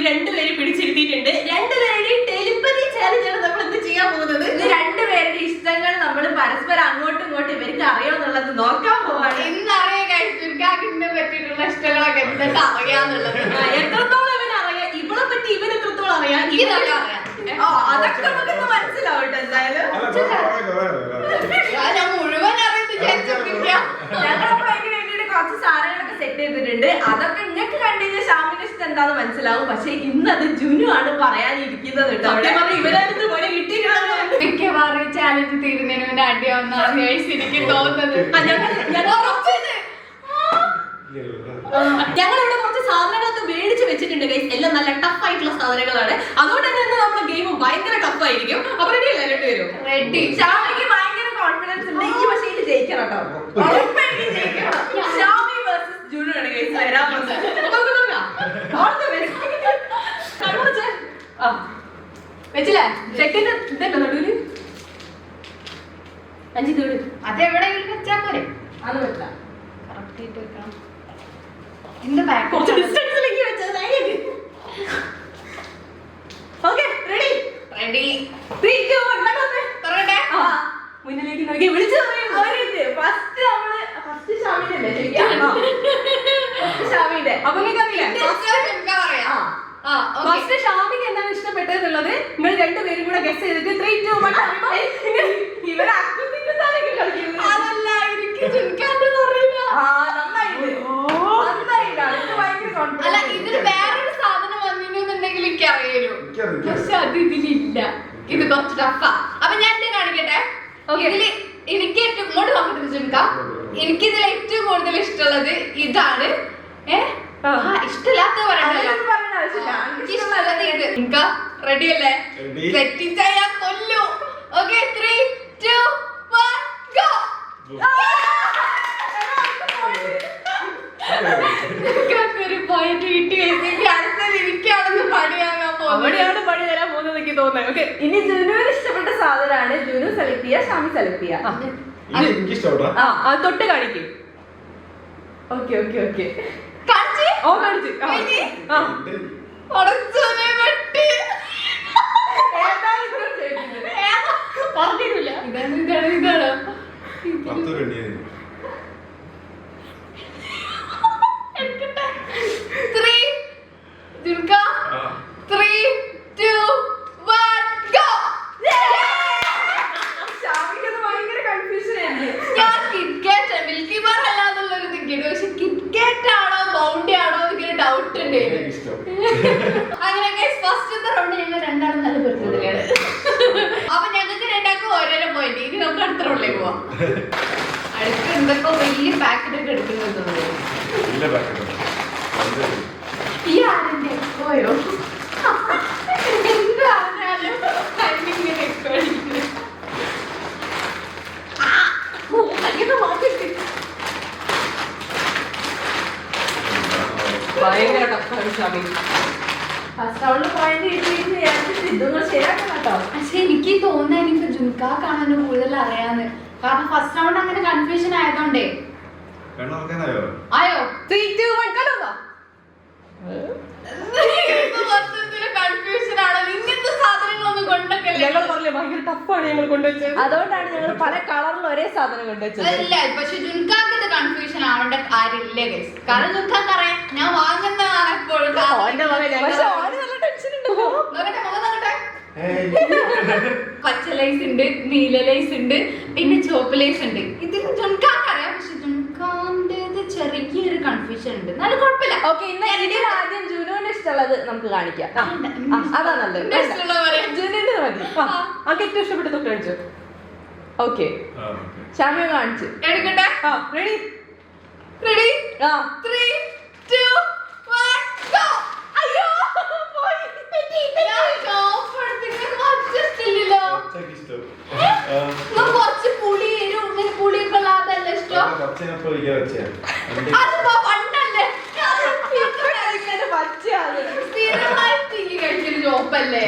രണ്ടുപേരും പിടിച്ചിരുത്തിയിട്ടുണ്ട്. രണ്ടുപേരുടെയും ടെലിപ്പതി ചാലഞ്ചാണ് നമ്മൾ എന്ത് ചെയ്യാൻ പോകുന്നത്. ഇത് രണ്ടുപേരുടെ ഇഷ്ടങ്ങൾ നമ്മൾ പരസ്പരം അങ്ങോട്ടും ഇങ്ങോട്ടും ഇവർക്ക് അറിയാമെന്നുള്ളത് നോക്കാൻ പോവാണ്. ഇന്നറിയാൻ പറ്റിയിട്ടുള്ള ഇഷ്ടങ്ങളൊക്കെ എന്തൊക്കെ അറിയാന്നുള്ളത്. എത്രത്തോളം ഇവൻ അറിയാം, ഇവളെ പറ്റി ഇവൻ എത്രത്തോളം അറിയാം, അതൊക്കെ നമുക്കൊന്ന് മനസ്സിലാവട്ടെ. എന്തായാലും ഞാൻ മുഴുവൻ ഞങ്ങളപ്പോൾ അതിന് വേണ്ടിയിട്ട് കുറച്ച് സാധനങ്ങളൊക്കെ സെറ്റ് ചെയ്തിട്ടുണ്ട്. അതൊക്കെ നിങ്ങൾക്ക് കണ്ടു കഴിഞ്ഞാൽ ഷാമിന്റെ ഇഷ്ടം എന്താന്ന് മനസ്സിലാവും. പക്ഷെ ഇന്നത് ജുനു ആണ് പറയാനിരിക്കുന്നത് കേട്ടോ. ഇവരായിരുന്നു പോലെ കിട്ടിയിട്ടുള്ളത്. മിക്കവാറും ചാലഞ്ച് തീരുന്നതിന് മുന്നേ അടിയാവുന്നതാണ് എനിക്ക് തോന്നുന്നത്. ഞങ്ങളിവിടെ കുറച്ച് സാധനങ്ങളൊക്കെ മേടിച്ച് വെച്ചിട്ടുണ്ട് ഗൈസ്. എല്ലാം നല്ല ടഫ് ആയിട്ടുള്ള സാധനങ്ങളാണ്. അതുകൊണ്ട് തന്നെ നമ്മുടെ ഗെയിം ഭയങ്കര ടഫ് ആയിരിക്കും. അപ്പൊ റെഡി അല്ലേ രണ്ടുപേരും? റെഡി. ഷാമിക്ക് ഭയങ്കര കോൺഫിഡൻസ് ഉണ്ട്. ഈ പക്ഷേ ഇത് ജയിക്കണം കേട്ടോ. ഉറപ്പായിട്ടും ജയിക്കണം. ഷാമി വേഴ്സസ് ജുനു ആണ് ഗൈസ് വരാൻ പോകുന്നത്. വെച്ചില്ലേ സെക്കൻഡ് ഇതല്ലോ നടുവില് 5 തേട് അതെവിടെയെങ്കിലും വെച്ചാ പോരെ. അത് വെക്കാം. കറക്റ്റ് ആയിട്ട് വെക്കണം. എന്റെ ബാക്ക് കുറച്ച് ഡിസ്റ്റൻസിലേക്ക് വെച്ചത്. ഓക്കേ റെഡി റെഡി 3 2 1 തുറക്കട്ടെ. മുന്നിലേക്ക് നോക്കി വിളിച്ചു പറയും. ഫസ്റ്റ് നമ്മള് ഫസ്റ്റ് ഷാമിന്റെ ഷാമിന്റെ അപ്പൊ ഫസ്റ്റ് ഷാമിക്ക് എന്താണ് ഇഷ്ടപ്പെട്ടത് എന്നുള്ളത് നിങ്ങൾ രണ്ടുപേരും കൂടെ ഗസ് ചെയ്തിട്ട് 3 2 1 ഇവരെ അക്കുത്തിക്കുത്താനൊക്കെ കളിക്കുന്നത്. അതല്ല എനിക്ക് ചുരുക്കാണ്ടെന്ന് അറിയില്ല. അല്ല ഇതിന് വേറൊരു സാധനം വന്നിട്ടുണ്ടെങ്കിൽ എനിക്ക് അറിയാലോ. പക്ഷെ അത് ഇതിലില്ല. ഇത് കുറച്ച് ടഫാ. അപ്പൊ ഞാൻ എന്റെ കാണിക്കട്ടെ. ഇതില് എനിക്ക് ഏറ്റവും ഇങ്ങോട്ട് നോക്കട്ടെ ചുരുക്കാം. എനിക്കിതിൽ ഏറ്റവും കൂടുതൽ ഇഷ്ടമുള്ളത് ഇതാണ്. ഇഷ്ടമില്ലാത്ത റെഡി അല്ലേ? തെറ്റിച്ചാൽ ഞാൻ കൊല്ലു. Okay 3 2 1 go. ഒരു പോയിന്റ് കിട്ടി. അടുത്തത് എനിക്കാണെന്ന് പണിയാകാൻ പോകുന്നത്. അവിടെയാണ് പണി തരാൻ പോകുന്നത് എനിക്ക് തോന്നുന്നത്. ഓക്കെ ഇനി ജുനുവിന് ഇഷ്ടപ്പെട്ട സാധനമാണ്. ജുനു സെലക്ട് ചെയ്യുക, ഷാമി സെലക്ട് ചെയ്യുക. തൊട്ട് കാണിക്കും. ഓക്കെ ഓക്കെ ഓക്കെ ഓ കാണിച്ചു. പറഞ്ഞിട്ടില്ല. ഇതാണ് അപ്പൊ ഞങ്ങൾക്ക് രണ്ടാക്കും ഓരോരോ പോയിന്റ്. ഇനി നമുക്ക് അടുത്ത റൗണ്ടിലേക്ക് പോവാം. അടുത്ത് എന്തൊക്കെ വലിയ പാക്കറ്റ് ഒക്കെ എടുക്കുന്നത് ഈ ആരെന്റെ പോയോ എന്തായാലും ഇങ്ങനെ എക്കോ അടിക്കുന്നത്. ഭയങ്കര ടഫാണ് ഷാമി. ഫസ്റ്റ് റൗണ്ടിൽ പോയിന്റ് ഇതൊന്നും ശരിയാക്കണം കേട്ടോ. പക്ഷെ എനിക്ക് തോന്നുന്നത് എനിക്ക് ജുൻകാക്കാണ് കൂടുതൽ അറിയാന്ന്. കാരണം ഫസ്റ്റ് റൗണ്ട് അങ്ങനെ കൺഫ്യൂഷൻ ആയതുകൊണ്ടേ. ആയോ 3 2 1 കണ്ടോ? കൺഫ്യൂഷൻ ആണ്. ഇങ്ങനത്തെ സാധനങ്ങളൊന്നും കൊണ്ടൊക്കെ ഞങ്ങൾ പറഞ്ഞില്ലേ ഭയങ്കര ടഫാണ് ഞങ്ങൾ കൊണ്ടുവച്ചത്. അതുകൊണ്ടാണ് ഞങ്ങൾ പല കളറിൽ ഒരേ സാധനം കൊണ്ടുവച്ചത്. അല്ല പക്ഷെ ജുൻകാക്ക് ഇത് കൺഫ്യൂഷൻ ആവേണ്ട കാര്യമില്ല ഗൈസ്. കാരണം ജുൻകാക്ക് അറിയാം ഞാൻ വാങ്ങുന്നതാണ് എപ്പോഴും. പച്ച ലൈസ് ഉണ്ട്, നീല ലൈസ് ഉണ്ട്, പിന്നെ ചുവപ്പ് ലൈസ് ഉണ്ട്. ഇതിൽ ജുൻകാക്ക് അറിയാം. പക്ഷെ ജുൻകാന്റെ ചെറിയൊരു കൺഫ്യൂഷൻ ഉണ്ട്. നല്ല കുഴപ്പമില്ല. ഓക്കെ ഇന്ന് ഇതിൽ ആദ്യം ജുനുവിന് ഇഷ്ടമുള്ളത് നമുക്ക് കാണിക്കാം. അതാ നല്ലത്. ജുനുവിന്റെ മതി. നമുക്ക് ഏറ്റവും ഇഷ്ടപ്പെട്ട തൊട്ട് കാണിച്ചു. ഓക്കെ ഷാമിയെ കാണിച്ചു എടുക്കട്ടെ. Ready ready 3 2 1 go. അയ്യോ പോയി. കുറച്ച് പുളി ഇങ്ങനെ പുളിയൊക്കെ ഉള്ളതല്ല ഇഷ്ടം. അതിപ്പോ പണ്ടല്ലേ സ്ഥിരമായിട്ട് ഈ കഴിക്കല് ചോപ്പല്ലേ.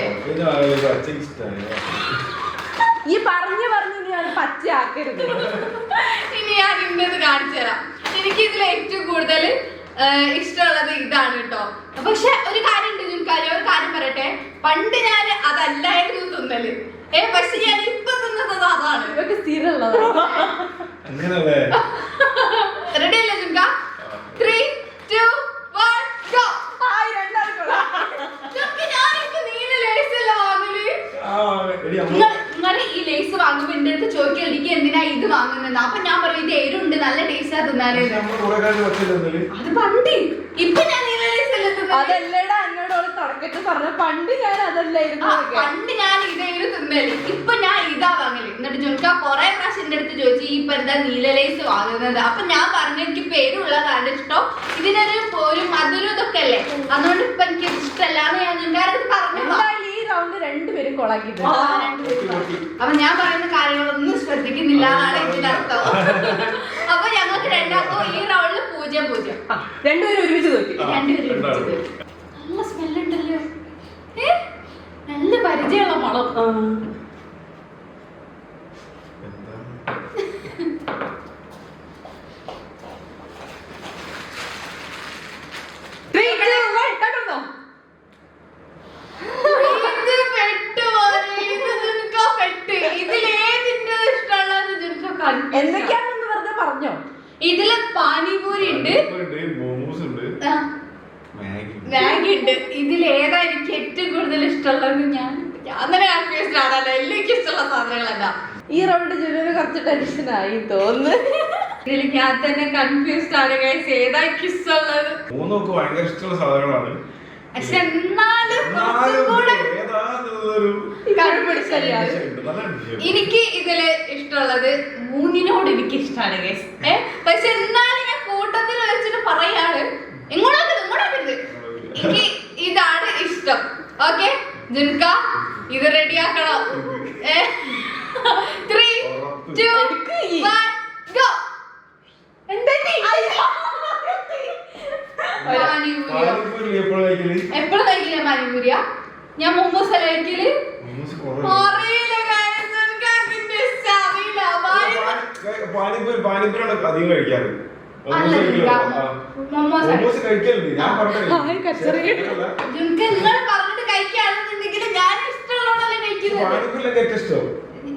ഈ പറഞ്ഞു ഞാൻ പച്ചയാക്കരുത്. ഇനി ഞാൻ ഇന്നത് കാണിച്ചു തരാം. എനിക്ക് ഇതിൽ ഏറ്റവും കൂടുതൽ ഇഷ്ടമുള്ളത് ഇതാണ് കേട്ടോ. പക്ഷെ ഒരു കാര്യം ഉണ്ട് കാര്യം ഒരു കാര്യം പറയട്ടെ, പണ്ട് ഞാൻ അതല്ലായിരുന്നു തിന്നല്, പക്ഷെ ഞാൻ ഇപ്പൊ തിന്നത് അതാണ്. ഇതൊക്കെ സ്ഥിരമുള്ളതാണ്. റെഡി അല്ലേ ജുങ്ക? 3, 2, 1 go. നിങ്ങൾ ഈ ലേസ് വാങ്ങുമ്പോ എന്റെ അടുത്ത് ചോദിക്കുക എനിക്ക് എന്തിനാ ഇത് വാങ്ങുന്നത്. അപ്പൊ ഞാൻ പറയും ഇത് എരുണ്ട്, നല്ല ടേസ്റ്റാ തിന്നാല്. അത് പണ്ട്, ഇപ്പൊ ഞാൻ നീല ലേസ് അല്ലേ തിന്നത്. അതല്ലേടാ എന്നോട് ഒരു തുടക്കത്തിൽ പറഞ്ഞ പണ്ട് ഞാൻ അതല്ലായിരുന്നു. പണ്ട് ഞാൻ ഇതേലും തിന്നല്, ഇപ്പൊ ഞാൻ ഇതാ വാങ്ങല്. എന്നിട്ട് ജുൻക കൊറേ പ്രാവശ്യം എന്റെ അടുത്ത് ചോദിച്ചു ഈ ഇപ്പൊ എന്താ നീല ലേസ് വാങ്ങുന്നത്. അപ്പൊ ഞാൻ പറഞ്ഞു എനിക്ക് പേരുള്ള കാരണം ഇഷ്ടം, ഇതിനൊരു മധുരം ഇതൊക്കെ അല്ലേ, അതുകൊണ്ട് ഇപ്പൊ എനിക്ക് ഇഷ്ടമല്ലാന്ന് ഞാൻ ജുൻകാരടുത്ത് പറഞ്ഞു. ഈ റൗണ്ട് രണ്ടുപേരും കൊളാക്കിട്ടുണ്ട്. അപ്പൊ ഞാൻ പറയുന്ന കാര്യങ്ങളൊന്നും ശ്രദ്ധിക്കുന്നില്ല എന്നാണ് ഇതിനർത്ഥം. അപ്പൊ ഞങ്ങൾക്ക് രണ്ടാമോ ഈ റൗണ്ടിൽ 0-0. രണ്ടുപേരും ഒരുമിച്ച് നോക്കി. രണ്ടുപേരും നല്ല സ്മെല്ലുണ്ടല്ലോ, നല്ല പരിചയമുള്ള മണം. എന്തൊക്കെയാണെന്ന് വെറുതെ പറഞ്ഞോ. ഇതില് പാനിപൂരി ഉണ്ട്, മാഗി ഉണ്ട്. ഇതിൽ ഏതാ എനിക്ക് ഏറ്റവും കൂടുതൽ ഇഷ്ടമുള്ളത്? ഞാൻ തന്നെ കൺഫ്യൂസ്ഡ് ആണല്ലോ, എല്ലാം എനിക്ക് ഇഷ്ടമുള്ള സാധനങ്ങളല്ല. ഈ റൗണ്ട് ജുനുവിന് കുറച്ച് ടെൻഷനായി തോന്നുന്നു. ഇതിൽ ഞാൻ തന്നെ കൺഫ്യൂസ്ഡ് ആണ് ഗൈസ്, ഏതാ എനിക്ക് ഇഷ്ടമുള്ളത്. മൂന്നൊക്കെ ഭയങ്കര ഇഷ്ടമുള്ള സാധനങ്ങളാണ്, പക്ഷെ എന്നാലും കുറച്ചുകൂടെ എനിക്ക് ഇതില് ഇഷ്ടമുള്ളത് മൂന്നിനോട് എനിക്ക് ഇഷ്ടമാണ് ഗൈസ്. പക്ഷെ എന്നാലും ഞാൻ കൂട്ടത്തിൽ വെച്ചിട്ട് പറയാണ്, ഇങ്ങോട്ടേക്കരുത്, എനിക്ക് ഇതാണ് ഇഷ്ടം. ഓക്കെ ജുൻക, ഇത് റെഡിയാക്കണം. 3, 2, 1 go. എപ്പോഴും കഴിക്കില്ല പാനിപൂരിയ, ഞാൻ മോമോസ് കഴിക്കല് അറിയില്ല. പാനിപ്പൂരി അധികം കഴിക്കാറ്. മോമോസ് കഴിക്കലുണ്ട്, ഞാൻ നിങ്ങൾ പറഞ്ഞിട്ട് കഴിക്കുകയാണെന്നുണ്ടെങ്കിൽ ഞാൻ ഇഷ്ടമുള്ളതല്ലേ കഴിക്കുന്നത്. പാനിപ്പൂരിലൊക്കെ ഏറ്റവും ഇഷ്ടം.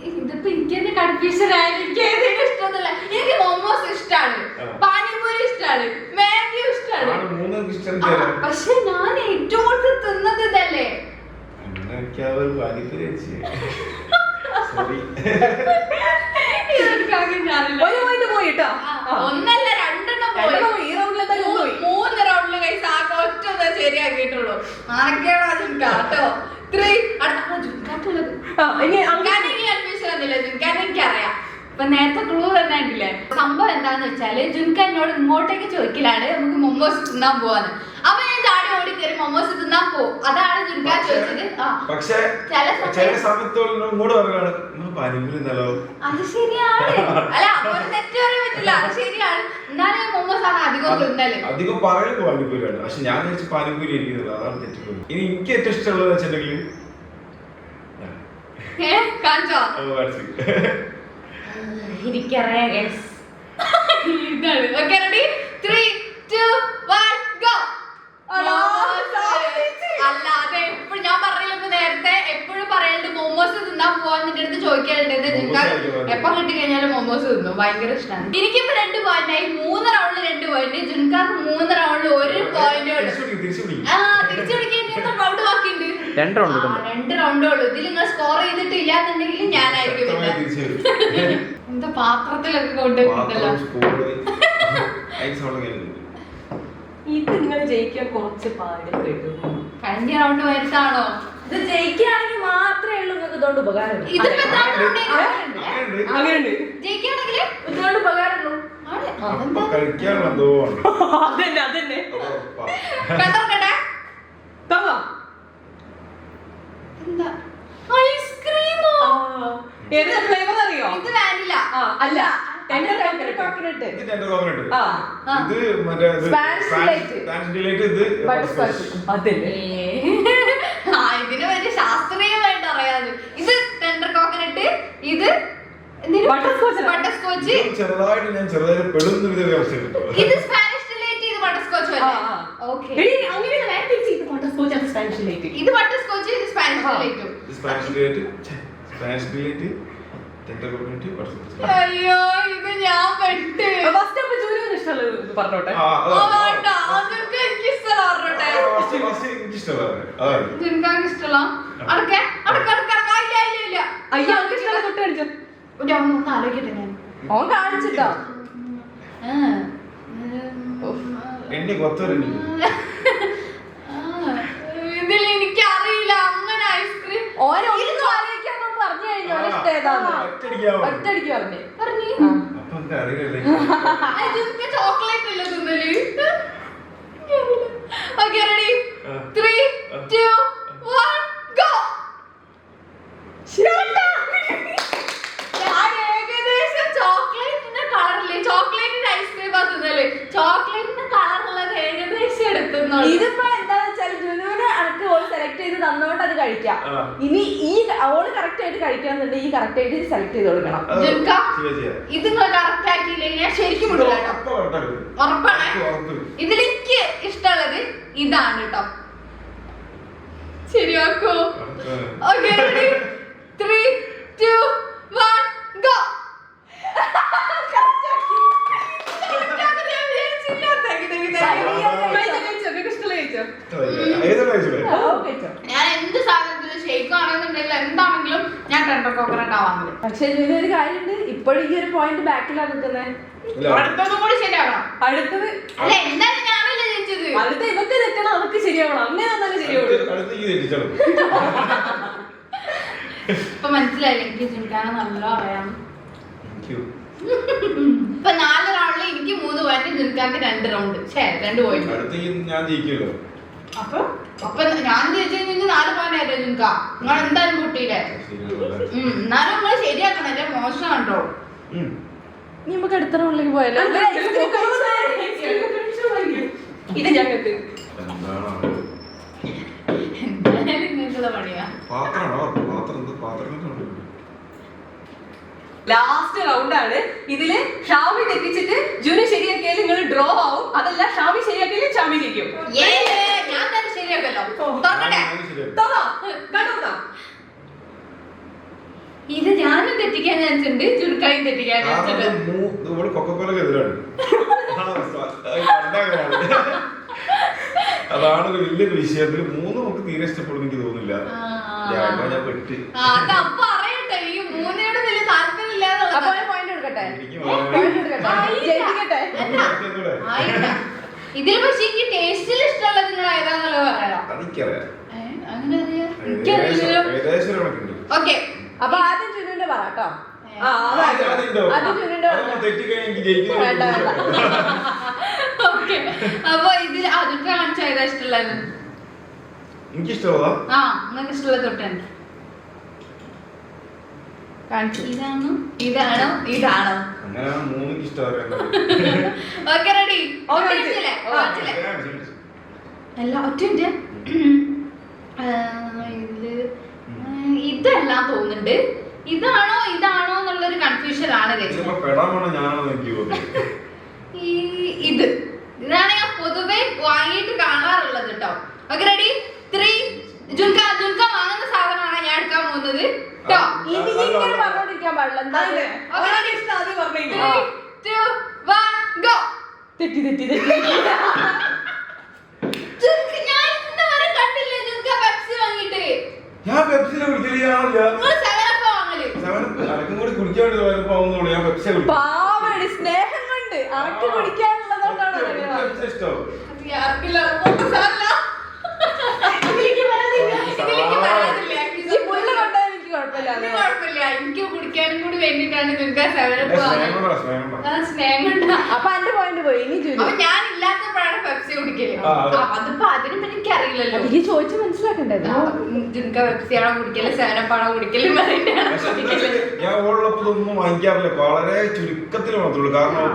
ഇതിപ്പോ എനിക്ക് തന്നെ കൺഫ്യൂഷൻ ആയാലും എനിക്ക് ഏതെങ്കിലും ഇഷ്ടമൊന്നുമില്ല. എനിക്ക് മോമോസ് ഇഷ്ടമാണ്, പാനിപൂരി ഇഷ്ടമാണ്, മാഗിയും ഇഷ്ടമാണ്. പക്ഷെ ഞാൻ ഏറ്റവും കൂടുതൽ തിന്നത് ഇതല്ലേ. ഒന്നല്ല രണ്ടെണ്ണം പോയി. 3 റൗണ്ടില് കൈസ് ആ ഒറ്റ ശരിയാക്കിയിട്ടുള്ളൂ. ആരൊക്കെയാണോ അതിന് കാട്ടോ 3 അടുത്തുള്ളത് എനിക്കറിയാം. ഇപ്പൊ നേരത്തെ ക്ലൂ തന്നെ ഉണ്ടല്ലേ. സംഭവം എന്താന്ന് വെച്ചാല് ജുൻക എന്നോട് ഇങ്ങോട്ടേക്ക് ചോദിക്കലാണ് നമുക്ക് മൊമോസ് തിന്നാൻ പോവാന്ന്. അപ്പൊ ഞാൻ ചാടി ഓടി കയറി മൊമോസ് തിന്നാൻ പോകും. അതാണ് ജുൻക ചോദിച്ചത്. പക്ഷെ ചില സമയത്തോട് പറയാണ് അത് ശരിയാണ്. അല്ല ഒരു തെറ്റ് പറയാൻ പറ്റില്ല, അത് ശരിയാണ്. എന്നാലും മൊമോസ് ആണ് അധികം തിന്നല്. അധികം പറയുന്നത് പാനിപ്പൂരിയാണ്, പക്ഷെ ഞാൻ കഴിച്ച് പാനിപ്പൂരി ഇരിക്കുന്നത്, അതാണ് തെറ്റിപ്പോയി. ഇനി എനിക്ക് ഏറ്റവും ഇഷ്ടമുള്ളത് വെച്ചിട്ടുണ്ടെങ്കിൽ കാണിച്ചോ എനിക്കറിയാം. ഇതാണ്. Okay ready 3, 2, 1 go. അല്ല അത് എപ്പോഴും ഞാൻ പറഞ്ഞില്ല നേരത്തെ, എപ്പോഴും പറയലുണ്ട് മോമോസ് തിന്നാൻ പോവാൻ അടുത്ത് ചോദിക്കാറുണ്ട്. എപ്പൊ കിട്ടി കഴിഞ്ഞാലും മോമോസ് തിന്നു, ഭയങ്കര ഇഷ്ടമാണ്. എനിക്കിപ്പോ 2 പോയിന്റ് ആയി. 3 റൗണ്ടിൽ 2 പോയിന്റ്, ജുൻകാക്ക് 3 റൗണ്ടിൽ 1 പോയിന്റ്. തിരിച്ചു പിടിക്കാൻ റൗണ്ട് ബാക്കിയുണ്ട്. 2 റൗണ്ടേ ഉള്ളൂ. ഇതിൽ നിങ്ങൾ സ്കോർ ചെയ്തിട്ടില്ല എന്നുണ്ടെങ്കിൽ ഞാനായിരിക്കും എന്താ പാത്രത്തിലൊക്കെ കൊണ്ടുപോയിട്ടല്ലോ. ഇത് നിങ്ങൾ ജയിക്കാൻ കുറച്ച് പാടുപെട്ടു. കഴിഞ്ഞ റൗണ്ട് വരുത്താണോ? ഇത് ജയിക്കുകയാണെങ്കിൽ മാത്രമേ ഉള്ളൂ നിങ്ങൾക്ക് ഇതുകൊണ്ട് ഉപകാരം. അങ്ങനെയുണ്ട്, ജയിക്കുകയാണെങ്കിൽ ഇതുകൊണ്ട് ഉപകാരമുള്ളൂ. അതന്നെ അതന്നെ. എന്താ ഐസ്ക്രീമോ? ഏത് ഫ്ലേവർ അറിയോ? ഇത് വാനില. അല്ല, ഇതിന് വലിയ ശാസ്ത്രീയമായിട്ട് അറിയാതെ. ഇത് ടെൻഡർ കോക്കനട്ട്, ഇത് ബട്ടർസ്കോച്ച്, ചെറുതായിട്ട് ഞാൻ ചെറുതായിട്ട് പെടുന്ന ഇത് സ്പാനിഷ് ഡിലൈറ്റ്, ഇത് ബട്ടർസ്കോച്ച് അല്ലേ ആ, ആ. ഓക്കെ അങ്ങനെ നേരെ തിരിച്ച് ഇത് ബട്ടർസ്കോച്ച് അത് സ്പാനിഷ് ഡിലൈറ്റ്. ഇത് ബട്ടർസ്കോച്ച് ഇത് സ്പാനിഷ് ഡിലൈറ്റും Spanish delight tender coconut butterscotch. അയ്യോ ഇത് ഞാൻ പെട്ട് ഫസ്റ്റ് അപ്പൊ ജൂനിയറിന് ഇഷ്ടമുള്ളത് പറഞ്ഞോട്ടെ. വേണ്ട അതൊക്കെ എനിക്ക് ഇഷ്ടമല്ല പറഞ്ഞോട്ടെ നിനക്ക് ഇഷ്ടമല്ല അടക്കെ ഇല്ല അയ്യോ അവർക്ക് ഇഷ്ടമുള്ള തൊട്ട് കാണിച്ചോ. ഒന്ന് ആലോചിക്കട്ടെ ഞാൻ ഓൻ കാണിച്ചിട്ടോ. എണ്ണി കൊത്തോരെണ്ണി ഇതിൽ എനിക്ക് അറിയില്ല അങ്ങനെ ഐസ്ക്രീം ഓനൊന്നും ആലോചിക്കാൻ പറഞ്ഞു കഴിഞ്ഞു ഓൻ ഇഷ്ടം ഏതാന്ന് ഒറ്റയടിക്ക് പറഞ്ഞു. അപ്പൊ എന്താ അറിയില്ലേ ഇതൊക്കെ ചോക്ലേറ്റ് അല്ലേ തിന്നല് ഓക്കെ റെഡി 3 2 1 ഗോ ഞാൻ ഏകദേശം ചോക്ലേറ്റിന്റെ കളറില്ലേ ചോക്ലേറ്റിന്റെ ഐസ്ക്രീം ആ തിന്നല് ചോക്ലേറ്റിന്റെ കളറുള്ളത് ഏകദേശം എടുത്തുന്നുള്ളൂ ഇതിപ്പോ എന്താന്ന് വെച്ചാല് ജുനുവിന് അനക്ക് ഓള് സെലക്ട് ചെയ്ത് തന്നോണ്ട് അത് കഴിക്കാം. ഇനി ഈ ഓള് കറക്റ്റ് ആയിട്ട് കഴിക്കാന്നുണ്ട് ഈ കറക്റ്റ് ആയിട്ട് സെലക്ട് ചെയ്ത് കൊടുക്കണം. ഇത് നിങ്ങൾ കറക്റ്റ് ആക്കിയില്ലെങ്കിൽ ഞാൻ ശരിക്കും വിടില്ല കേട്ടോ ഉറപ്പാണ്. ഇതിലേക്ക് ഇഷ്ടമുള്ളത് ഇതാണ് കേട്ടോ ശരിയാക്കോ ഓക്കെ 3 2 1 ഗോ ഞാൻ എന്ത് സാധനത്തിലും ഷേക്ക് ആണെന്നുണ്ടെങ്കിൽ എന്താണെങ്കിലും ഞാൻ ടെൻഡർ കോക്കനട്ട് ആവാൻ പക്ഷെ ഇതിന് ഒരു കാര്യമുണ്ട്, ഇപ്പോഴും ഈ ഒരു പോയിന്റ് ബാക്കിലാണ് നിൽക്കുന്നത്. അടുത്തതും കൂടി ശരിയാവണം. അടുത്തത് അല്ല എന്തായാലും ഞാനല്ലേ ജയിച്ചത്. അടുത്ത ഇവക്ക് തെറ്റണം അവർക്ക് ശരിയാവണം, അങ്ങനെ വന്നാലും ശരിയാവുള്ളൂ. ഇപ്പൊ മനസ്സിലായില്ല എനിക്ക് ചിന്തിക്കാനെ നല്ല അറിയാം. ഇപ്പൊ 4 റൗണ്ടിൽ എനിക്ക് 3 പോയിന്റ് നിൽക്കാക്ക് 2 റൗണ്ട് 2 പോയിന്റ്. ഞാൻ ജയിക്കുമല്ലോ. അപ്പൊ ഞാൻ ജയിച്ചു 4 പോയിന്റ് ആയിട്ട് നിൽക്കാ നിങ്ങൾ എന്തായാലും കൂട്ടിയില്ലേ. എന്നാലും നിങ്ങൾ ശരിയാക്കണല്ലേ മോശമാണ് കേട്ടോ. നീ നമുക്ക് അടുത്ത റൗണ്ടിലേക്ക് പോയാലോ. ഇത് ഞങ്ങൾക്ക് എന്തായാലും നിങ്ങൾക്കുള്ള പണിയാ. ലാസ്റ്റ് റൗണ്ട് ആണ്. ഇതില് ഷാമി തെറ്റിച്ചിട്ട് ജുനു ശരിയാക്കിയാൽ നിങ്ങൾ ഡ്രോ ആവും, അതല്ല ഷാമി ശരിയാക്കിയാൽ ഷാമി ജയിക്കും. ഞാൻ തന്നെ ശരിയാക്കല്ലോ. തൊടട്ടെ. ഇത് ഞാനും തെറ്റിക്കാൻ ചാൻസുണ്ട്, ചുരുക്കായും തെറ്റിക്കാൻ ചാൻസുണ്ട്. അതാണ് ഒരു വലിയൊരു വിഷയത്തിൽ 3 നമുക്ക് തീരെ ഇഷ്ടപ്പെടും എനിക്ക് തോന്നുന്നില്ല. ഞാൻ പെട്ട് അതപ്പൊ അറിയട്ടെ ഈ 3-നോട് വലിയ താല്പര്യമില്ലാതെ പോയിന്റ് കൊടുക്കട്ടെ. ഇതിൽ പക്ഷെ എനിക്ക് ടേസ്റ്റിൽ ഇഷ്ടമുള്ളത് നിങ്ങൾ ഏതാന്നുള്ളത് പറയാം. എനിക്കറിയാം. അങ്ങനെ അറിയാം എനിക്കറിയില്ലല്ലോ. ഓക്കെ അപ്പൊ ആദ്യം ജുനുവിന്റെ പറ കേട്ടോ. ഓക്കെ അപ്പൊ ഇതിൽ അതൊക്കെ കാണിച്ച ഏതാ ഇഷ്ടമുള്ളത്? എനിക്കിഷ്ടമാ. ആ നിങ്ങൾക്ക് ഇഷ്ടമുള്ള തൊട്ടുണ്ട്. ഇതാണോ ഇതാണോ ഇതാണോ? അങ്ങനെ 3 ഇഷ്ടമാണ്. ഓക്കെ റെഡി അല്ല ഒറ്റ ഇതെല്ലാം തോന്നുന്നുണ്ട്. ഇതാണോ ഇതാണോ എന്നുള്ളൊരു കൺഫ്യൂഷൻ ആണ്. ഇത് ഇതാണ് ഞാൻ പൊതുവെ വാങ്ങിയിട്ട് കാണാറുള്ളത് കേട്ടോ. ഓക്കെ റെഡി 3 ജുൻക വാങ്ങുന്ന സാധനമാണ് ഞാൻ എടുക്കാൻ പോകുന്നത് കേട്ടോ. പറഞ്ഞോണ്ടിരിക്കാൻ പാടില്ല. തെറ്റി തെറ്റി തെറ്റി ഞാൻ ഇന്നുവരെ കണ്ടില്ലേ ജുൻക പെപ്സി വാങ്ങിയിട്ട്. ഞാൻ പെപ്സിനെ കുടിക്കില്ല. പാവടി സ്നേഹം കൊണ്ട് ആക്കി കുടിക്കാനുള്ളതുകൊണ്ടാണ് എനിക്ക് കുടിക്കാനും കൂടി വേണ്ടിട്ടാണ് അപ്പൊ എന്റെ പോയിന്റ് പോയി. ഇനി അപ്പൊ ഞാൻ ഇല്ലാത്തപ്പോഴാണ് പെപ്സി കുടിക്കല്. അതിപ്പോ അതിനെ പറ്റി എനിക്ക് അറിയില്ലല്ലോ. എനിക്ക് ചോദിച്ചു മനസ്സിലാക്കണ്ടേ. ജുൻക പെപ്സിയാണോ കുടിക്കല് സെവനപ്പാണോ കുടിക്കല് ഞാൻ ഓളൊന്നും വാങ്ങിക്കാറില്ല, വളരെ ചുരുക്കത്തിൽ മാത്രമേ. കാരണം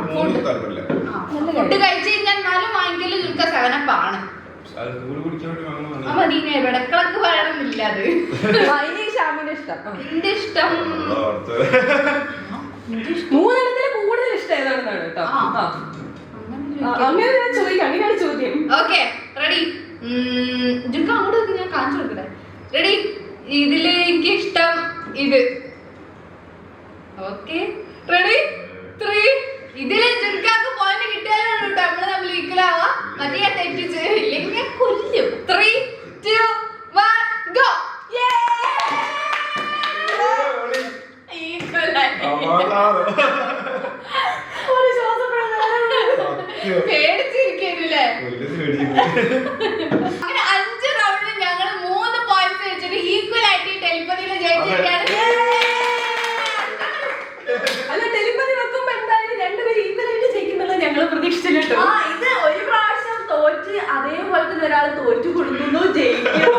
ഫുഡ് കഴിച്ചു കഴിഞ്ഞാൽ എന്നാലും വാങ്ങിക്കല് ജുൻക സെവനപ്പാണ്. അപ്പൊ നീ ഇടക്കിളക്ക് പറയണമെന്നില്ല. അത് ഷാമിന്റെ ഇഷ്ടം. എന്റെ ഇഷ്ടം 3 കൂടുതൽ ഇഷ്ടം ഏതാണെന്നാണ് കേട്ടോ. അങ്ങനെ ഞാൻ ചോദിക്കാം, അങ്ങനെയാണ് ചോദ്യം. റെഡി? ഇതില് എനിക്ക് ഇഷ്ടം ഇത്. Okay ready? 3 ഇതില് ജുൻകാക്ക് പോയിന്റ് കിട്ടിയാലേ ഉള്ളൂ കേട്ടോ നമ്മള് തമ്മിൽ ഈക്വലാവാ. മറ്റേ ഞാൻ തെറ്റിച്ച് ഇല്ലെങ്കിൽ ഞാൻ കൊല്ലും. 3, 2, 1 ഗോ. പേടിച്ചിരിക്കല്ലേ? അങ്ങനെ 5 റൗണ്ടിൽ ഞങ്ങൾ 3 പോയിന്റ്സ് വെച്ചിട്ട് ഈക്വൽ ആയിട്ട് ടെലിപ്പതിയിൽ ജയിച്ചിരിക്കുകയാണ്. അല്ല ടെലിപ്പതി വെക്കുമ്പോ എന്തായാലും രണ്ടുപേരും ഈക്വലായിട്ട് ജയിക്കുന്നുള്ളത് ഞങ്ങൾ പ്രതീക്ഷിച്ചില്ല കേട്ടോ. ഇത് ഒരു പ്രാവശ്യം തോറ്റ് അതേപോലെ തന്നെ ഒരാൾ തോറ്റു കൊടുക്കുന്നു ജയിക്കുന്നു.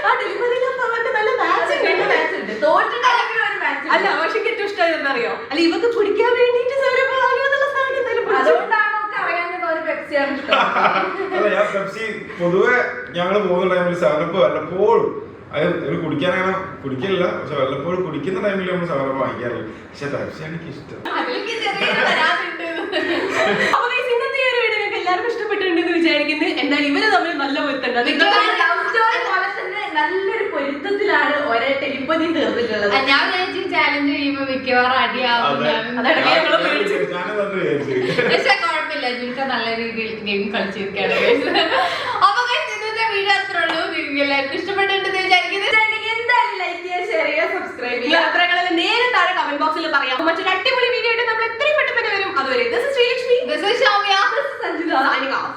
ആ ടെലിപ്പതിയിലൊക്കെ അവർക്ക് നല്ല മാച്ച് ഉണ്ട്. തോറ്റിട്ടുണ്ടെങ്കിൽ ഒരു മാച്ച്. അല്ല പക്ഷെ ഏറ്റവും ഇഷ്ടമായിരുന്നു അറിയോ? അല്ല ഇവക്ക് പിടിക്കാൻ വേണ്ടിട്ട് സൗരഭ്യമുള്ള സാധനം എന്തായാലും പിടിച്ചു. അതുകൊണ്ടാണ് നമുക്ക് അറിയാവുന്ന ഒരു പെപ്സിയാണ് ഇഷ്ടം. അല്ല ഞാൻ പെപ്സി പൊതുവെ ഞങ്ങള് പോകുന്ന ടൈമിൽ സെവനപ്പ് വല്ലപ്പോഴും അത് ഒരു കുടിക്കാനങ്ങനെ കുടിക്കില്ല, പക്ഷെ വല്ലപ്പോഴും കുടിക്കുന്ന ടൈമിൽ നമ്മൾ സെവനപ്പ് വാങ്ങിക്കാറില്ല. പക്ഷെ പെപ്സിയാണ് എനിക്ക് ഇഷ്ടം. അതിലേക്ക് ചെറിയൊരു വരാതുണ്ട്. അപ്പൊ guys, ഇന്നത്തെ ഈ ഒരു വീഡിയോ നിങ്ങൾക്ക് എല്ലാവർക്കും ഇഷ്ടപ്പെട്ടിട്ടുണ്ടെന്ന് വിചാരിക്കുന്നു. എന്നാൽ ഇവര് തമ്മിൽ നല്ല പൊരുത്തണ്ട്. ലവ് സ്റ്റോറി പോലെ തന്നെ നല്ലൊരു പൊരുത്തത്തിലാണ് ഒരേ ടെലിപ്പതി തീർന്നിട്ടുള്ളത്. ഞാൻ വിചാരിച്ചു ചാലഞ്ച് ചെയ്യുമ്പോ മിക്കവാറും അടിയാവും. ഞാനത് വിചാരിച്ചു. പക്ഷെ കുഴപ്പമില്ല, ജുൽക്ക നല്ല രീതിയിൽ ഗെയിം കളിച്ചിരിക്കുകയാണ്. അപ്പൊ guys, ഇന്നത്തെ വീഡിയോ അത്രേ ഉള്ളൂ. നിങ്ങൾക്ക് എല്ലാവർക്കും ഇഷ്ടപ്പെട്ടിട്ടുണ്ടെന്ന് വിചാരിക്കുന്നത് എന്തായാലും ലൈക്ക് ചെയ്യുക, ഷെയർ ചെയ്യുക, സബ്സ്ക്രൈബ് ഈ ചെയ്യുക. യാത്രകളെല്ലാം നേരെ താഴെ കമന്റ് ബോക്സിൽ പറയാം. മറ്റൊരു അടിപൊളി വീഡിയോ ആയിട്ട് നമ്മൾ എത്രയും പെട്ടെന്ന് വരും. അതുവരെ this is Sreelakshmi, this is Shamya. Sanjitha signing off.